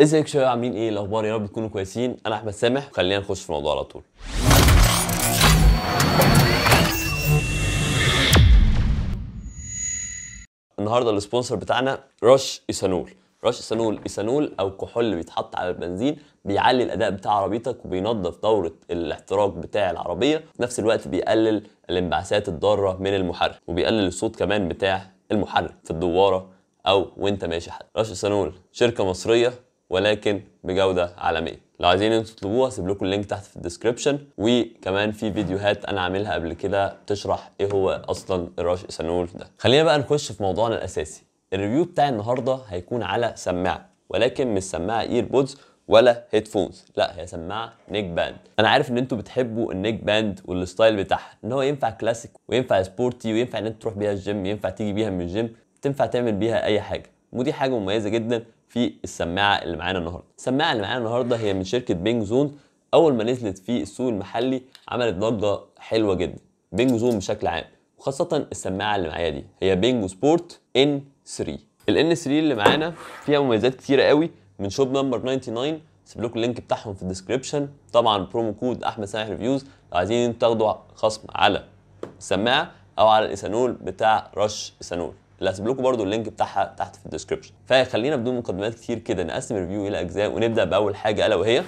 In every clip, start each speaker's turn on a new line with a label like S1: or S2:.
S1: ازيك شباب، عاملين ايه؟ الاخبار؟ يا رب تكونوا كويسين. انا احمد سامح، وخلينا نخش في الموضوع على طول. النهارده السبونسر بتاعنا رش ايثانول. رش ايثانول او كحول بيتحط على البنزين، بيعلي الاداء بتاع عربيتك وبينظف دوره الاحتراق بتاع العربيه، في نفس الوقت بيقلل الانبعاثات الضاره من المحرك، وبيقلل الصوت كمان بتاع المحرك في الدواره او وانت ماشي. حد رش ايثانول شركه مصريه ولكن بجوده عالميه. لو عايزين انتوا تطلبوها هسيب لكم اللينك تحت في الديسكربشن، وكمان في فيديوهات انا عاملها قبل كده بتشرح ايه هو اصلا الرش ايثانول ده. خلينا بقى نخش في موضوعنا الاساسي. الريفيو بتاعي النهارده هيكون على سماعه، ولكن مش سماعه ايربودز ولا هيدفونز، لا هي سماعه نيك باند. انا عارف ان انتوا بتحبوا النيك باند والستايل بتاعها، ان هو ينفع كلاسيك وينفع سبورتي وينفع ان انت تروح بيها الجيم، ينفع تيجي بيها من الجيم، تنفع تعمل بيها اي حاجه. ودي حاجه مميزه جدا في السماعه اللي معانا النهارده. السماعه اللي معانا النهارده هي من شركه بينج زون. اول ما نزلت في السوق المحلي عملت ضجه حلوه جدا. بينج زون بشكل عام، وخاصه السماعه اللي معايا دي هي بينج سبورت ان 3. الان 3 اللي معانا فيها مميزات كتيره قوي من شوب نمبر 99. سيب لكم اللينك بتاعهم في الديسكربشن. طبعا برومو كود احمد سامح ريفيوز لو عايزين تاخدوا خصم على السماعه او على الايثانول بتاع رش ايثانول، اللي هسيب لكم برده اللينك بتاعها تحت في الديسكربشن. فخلينا بدون مقدمات كتير كده نقسم الريفيو الى اجزاء، ونبدا باول حاجه الا وهي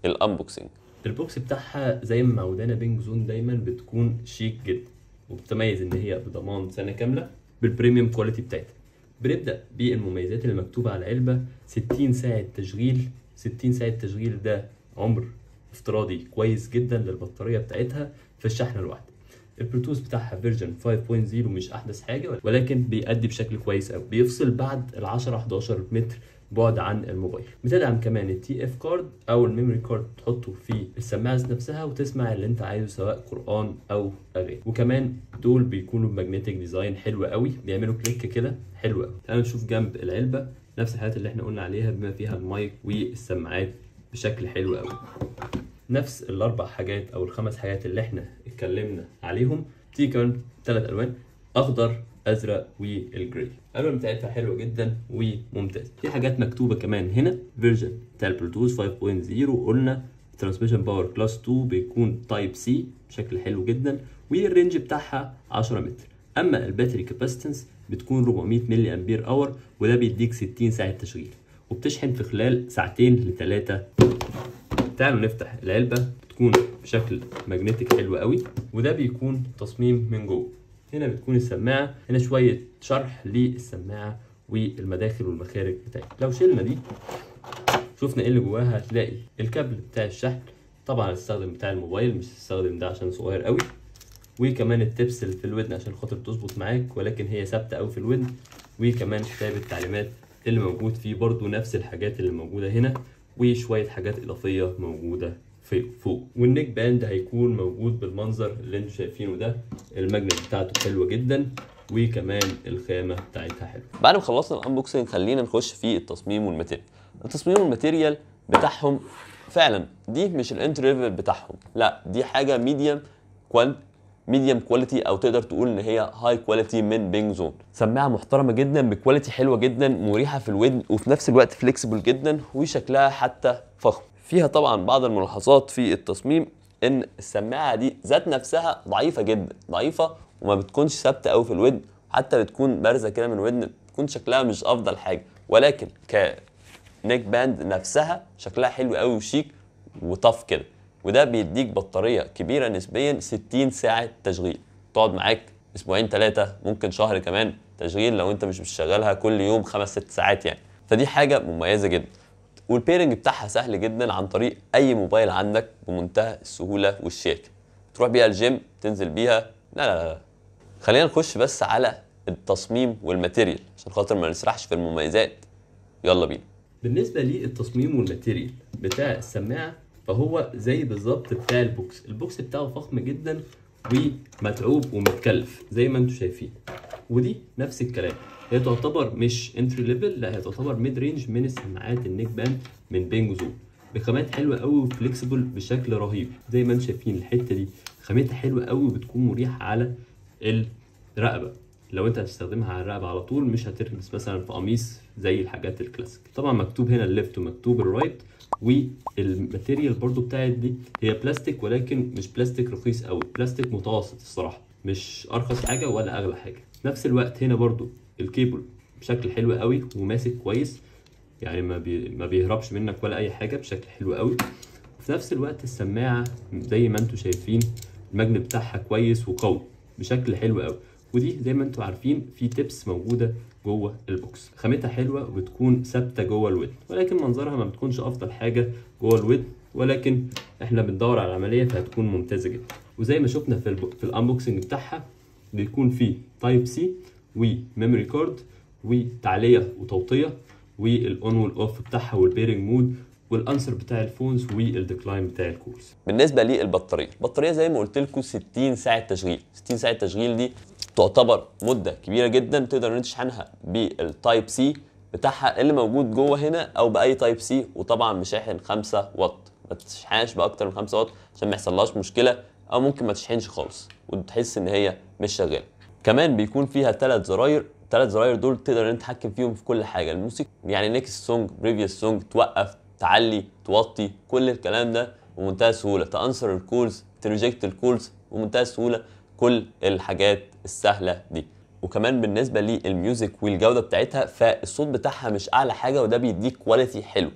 S1: الانبوكسنج.
S2: البوكس بتاعها زي ما معودانا بينج زون دايما بتكون شيك جدا، وبتميز ان هي بضمان سنه كامله بالبريميوم كواليتي بتاعتها. بنبدا بالمميزات اللي مكتوبه على العلبه: 60 ساعه تشغيل. 60 ساعه تشغيل ده عمر افتراضي كويس جدا للبطاريه بتاعتها في الشحنه الواحده. البلوتوث بتاعها فيرجن 5.0 مش احدث حاجه، ولكن بيأدي بشكل كويس قوي، بيفصل بعد ال 10 11 متر بعد عن الموبايل. بتدعم كمان التي اف كارد او الميموري كارد، تحطه في السماعه نفسها وتسمع اللي انت عايزه سواء قران او اغاني. وكمان دول بيكونوا بماجنتيك ديزاين حلو قوي، بيعملوا كليك كده حلو قوي. تعالوا نشوف جنب العلبه نفس الحاجات اللي احنا قلنا عليها، بما فيها المايك والسماعات بشكل حلو قوي. نفس الاربع حاجات او الخمس حاجات اللي احنا اتكلمنا عليهم. تيجي كمان 3 الوان: اخضر، ازرق، والجراي. الالوان بتاعتها حلوه جدا وممتازه. في حاجات مكتوبه كمان هنا: فيرجن بتاع البلوتوث 5.0، قلنا ترانسميشن باور كلاس 2 بيكون تايب سي بشكل حلو جدا، والرينج بتاعها 10 متر. اما الباتري كاباسيتنس بتكون 400 ملي امبير اور، وده بيديك 60 ساعه تشغيل، وبتشحن في خلال ساعتين لثلاثه. تعالوا نفتح العلبه. بتكون بشكل ماجنتيك حلو قوي، وده بيكون تصميم من جوه. هنا بتكون السماعه، هنا شويه شرح للسماعه والمداخل والمخارج بتاعتها. لو شلنا دي شفنا ايه اللي جواها، هتلاقي الكابل بتاع الشحن. طبعا هتستخدم بتاع الموبايل، مش هتستخدم ده عشان صغير قوي. وكمان التبس اللي في الودن عشان خاطر تظبط معاك، ولكن هي ثابته قوي في الودن. وكمان كتاب التعليمات اللي موجود فيه برضو نفس الحاجات اللي موجوده هنا، وشويه حاجات اضافيه موجوده في فوق. والنيك باند هيكون موجود بالمنظر اللي انتم شايفينه ده. الماجنت بتاعته حلوه جدا، وكمان الخامه بتاعتها حلوه.
S1: بعد ما خلصنا الانبوكسنج خلينا نخش في التصميم والماتيريال. التصميم والماتيريال بتاعهم فعلا دي مش الانتري ليفل بتاعهم، لا دي حاجه ميديوم كواليتي، او تقدر تقول ان هي هاي كواليتي من بينج زون. سماعه محترمه جدا بكواليتي حلوه جدا، مريحه في الودن، وفي نفس الوقت فليكسبل جدا، وشكلها حتى فخم. فيها طبعا بعض الملاحظات في التصميم، ان السماعه دي ذات نفسها ضعيفه جدا، ضعيفه وما بتكونش ثابته قوي في الودن، حتى بتكون بارزه كده من الودن، بتكون شكلها مش افضل حاجه. ولكن كنيك باند نفسها شكلها حلو قوي وشيك وطف كده. وده بيديك بطاريه كبيره نسبيا، 60 ساعه تشغيل، تقعد معاك اسبوعين 3 ممكن شهر كمان تشغيل لو انت مش بتشغلها كل يوم 5 6 ساعات يعني. فدي حاجه مميزه جدا. والبيرنج بتاعها سهل جدا عن طريق اي موبايل عندك بمنتهى السهوله والشياكه. تروح بيها الجيم، تنزل بيها، لا. خلينا نخش بس على التصميم والماتيريال عشان خاطر ما نسرحش في المميزات. يلا بينا.
S2: بالنسبه للتصميم والماتيريال بتاع السماعه، فهو زي بالظبط بتاع البوكس. البوكس بتاعه فخم جدا ومتعوب ومتكلف زي ما انتم شايفين. ودي نفس الكلام، هي تعتبر مش انتري ليفل، لا هي تعتبر ميد رينج من السماعات النيك باند من بينج زون، بخامات حلوه قوي وفليكسبل بشكل رهيب. زي ما انتم شايفين الحته دي خامتها حلوه قوي، وبتكون مريحه على الرقبه. لو انت هتستخدمها على الرقبه على طول، مش هترمس مثلا في قميص زي الحاجات الكلاسيك. طبعا مكتوب هنا الليفت ومكتوب الرايت. والماتيريال برضو بتاعت دي هي بلاستيك، ولكن مش بلاستيك رخيص قوي، بلاستيك متوسط الصراحه، مش ارخص حاجه ولا اغلى حاجه. في نفس الوقت هنا برضو الكيبل بشكل حلو قوي وماسك كويس، يعني ما بيهربش منك ولا اي حاجه، بشكل حلو قوي. وفي نفس الوقت السماعه زي ما انتم شايفين المجن بتاعها كويس وقوي بشكل حلو قوي. ودي زي ما انتم عارفين في تيبس موجوده جوه البوكس، خامتها حلوه وبتكون ثابته جوه الودن، ولكن منظرها ما بتكونش افضل حاجه جوه الودن، ولكن احنا بندور على العمليه فهتكون ممتازه جدا. وزي ما شفنا في الانبوكسنج بتاعها بيكون فيه تايب سي وميموري كارد وتعليه وتوطيه والاون والاوف بتاعها والبيرنج مود والانسر بتاع الفونز والديكلاين بتاع الكورس.
S1: بالنسبه للبطاريه، البطاريه زي ما قلت لكم 60 ساعه تشغيل. 60 ساعه تشغيل دي تعتبر مده كبيره جدا، تقدر ان انت تشحنها بالتايب سي بتاعها اللي موجود جوه هنا او باي تايب سي، وطبعا بشاحن 5 واط، ما تشحنش باكتر من 5 واط عشان ما يحصلهاش مشكله، او ممكن ما تشحنش خالص وتحس ان هي مش شغاله. كمان بيكون فيها 3 زراير، 3 زراير دول تقدر ان انت تتحكم فيهم في كل حاجه، الموسيقى يعني نيكست سونج، بريفيوس سونج، توقف، تعلي، توطي، كل الكلام ده بمنتهى السهوله، تانسر الكولز، تريجكت الكولز بمنتهى السهوله، كل الحاجات السهله دي. وكمان بالنسبه للميوزك والجوده بتاعتها، فالصوت بتاعها مش اعلى حاجه، وده بيديك كواليتي حلو،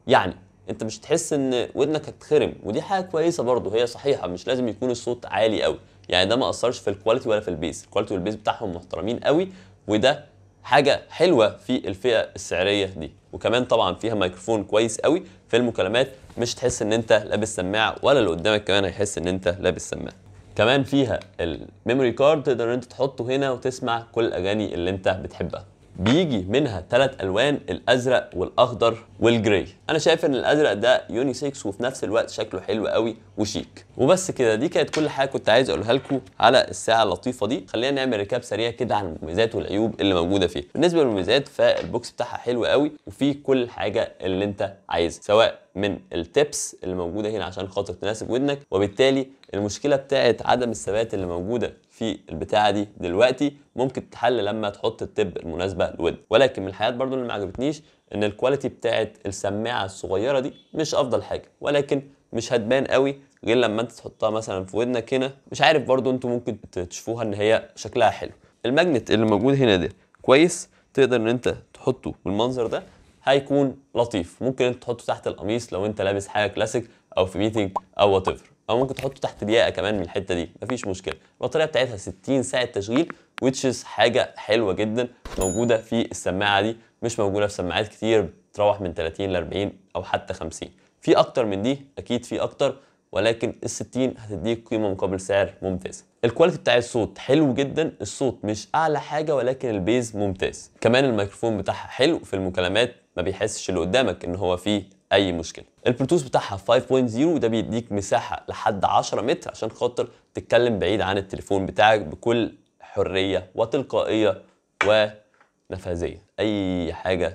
S1: يعني انت مش هتحس ان ودنك هتخرم، ودي حاجه كويسه برضه، هي صحيحه مش لازم يكون الصوت عالي قوي، يعني ده ما اثرش في الكواليتي ولا في البيس، الكواليتي والبيس بتاعهم محترمين قوي، وده حاجه حلوه في الفئه السعريه دي. وكمان طبعا فيها ميكروفون كويس قوي في المكالمات، مش تحس ان انت لابس سماعه، ولا اللي قدامك كمان هيحس ان انت لابس سماعه. كمان فيها الميموري كارد، تقدر ان انت تحطه هنا وتسمع كل الاغاني اللي انت بتحبها. بيجي منها 3 الوان، الازرق والاخضر والجراي. انا شايف ان الازرق ده يونيسكس وفي نفس الوقت شكله حلو قوي وشيك. وبس كده، دي كانت كل حاجه كنت عايز اقولها لكم على الساعه اللطيفه دي. خلينا نعمل ريكاب سريع كده عن المميزات والعيوب اللي موجوده فيها. بالنسبه للمميزات، فالبوكس بتاعها حلو قوي وفيه كل حاجه اللي انت عايزها، سواء من التبس اللي موجوده هنا عشان خاطر تناسب ودنك، وبالتالي المشكله بتاعت عدم الثبات اللي موجوده في البتاعه دي دلوقتي ممكن تتحل لما تحط التب المناسبه للودن. ولكن من الحاجات برضو اللي ما عجبتنيش ان الكواليتي بتاعت السماعه الصغيره دي مش افضل حاجه، ولكن مش هتبان قوي غير لما انت تحطها مثلا في ودنك هنا. مش عارف برضو انتوا ممكن تشوفوها ان هي شكلها حلو. الماجنت اللي موجود هنا ده كويس، تقدر ان انت تحطه بالمنظر ده، هيكون لطيف. ممكن انت تحطه تحت القميص لو انت لابس حاجه كلاسيك او في ميتنج او وات ايفر، او ممكن تحطه تحت الياقه كمان من الحته دي، مفيش مشكله. البطاريه بتاعتها 60 ساعه تشغيل، which حاجه حلوه جدا موجوده في السماعه دي، مش موجوده في سماعات كتير بتروح من 30 ل 40 او حتى 50. في اكتر من دي اكيد، في اكتر، ولكن ال 60 هتديك قيمه مقابل سعر ممتازه. الكواليتي بتاع الصوت حلو جدا، الصوت مش اعلى حاجه ولكن البيز ممتاز. كمان الميكروفون بتاعها حلو في المكالمات، ما بيحسش اللي قدامك ان هو فيه اي مشكله. البلوتوث بتاعها 5.0، وده بيديك مساحه لحد 10 متر عشان خاطر تتكلم بعيد عن التليفون بتاعك بكل حريه وتلقائيه ونفاذيه. اي حاجه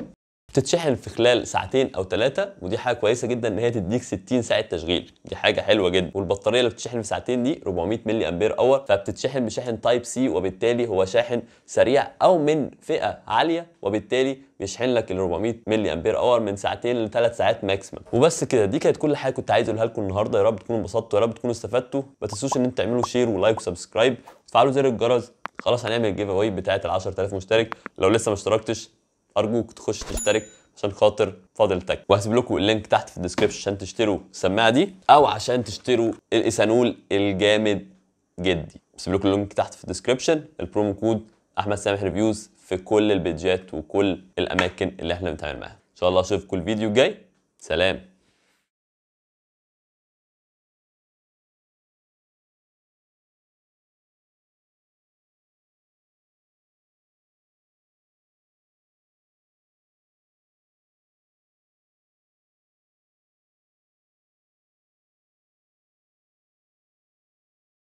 S1: تتشحن في خلال ساعتين او 3، ودي حاجه كويسه جدا ان هي تديك 60 ساعه تشغيل، دي حاجه حلوه جدا. والبطاريه اللي بتتشحن في ساعتين دي 400 ملي امبير اور، فبتتشحن بشاحن تايب سي، وبالتالي هو شاحن سريع او من فئه عاليه، وبالتالي بيشحن لك ال 400 ملي امبير اور من ساعتين ل3 ساعات ماكسيمم. وبس كده، دي كانت كل حاجه كنت عايز اقولها لكم النهارده. يا رب تكونوا انبسطتوا، يا رب تكونوا استفدتوا. ما تنسوش ان انتوا تعملوا شير ولايك وسبسكرايب وتفعلوا زر الجرس. خلاص هنعمل الجيف اواي بتاعت ال 10000 مشترك، لو لسه ما اشتركتش ارجوك تخش تشترك عشان خاطر فاضل تك. وهسيب لكم اللينك تحت في الديسكربشن عشان تشتروا السماعه دي، او عشان تشتروا الايثانول الجامد جدي. هسيب لكم اللينك تحت في الديسكربشن، البرومو كود احمد سامح ريفيوز في كل البيجات وكل الاماكن اللي احنا بنتعامل معاها. ان شاء الله اشوفكم الفيديو الجاي. سلام.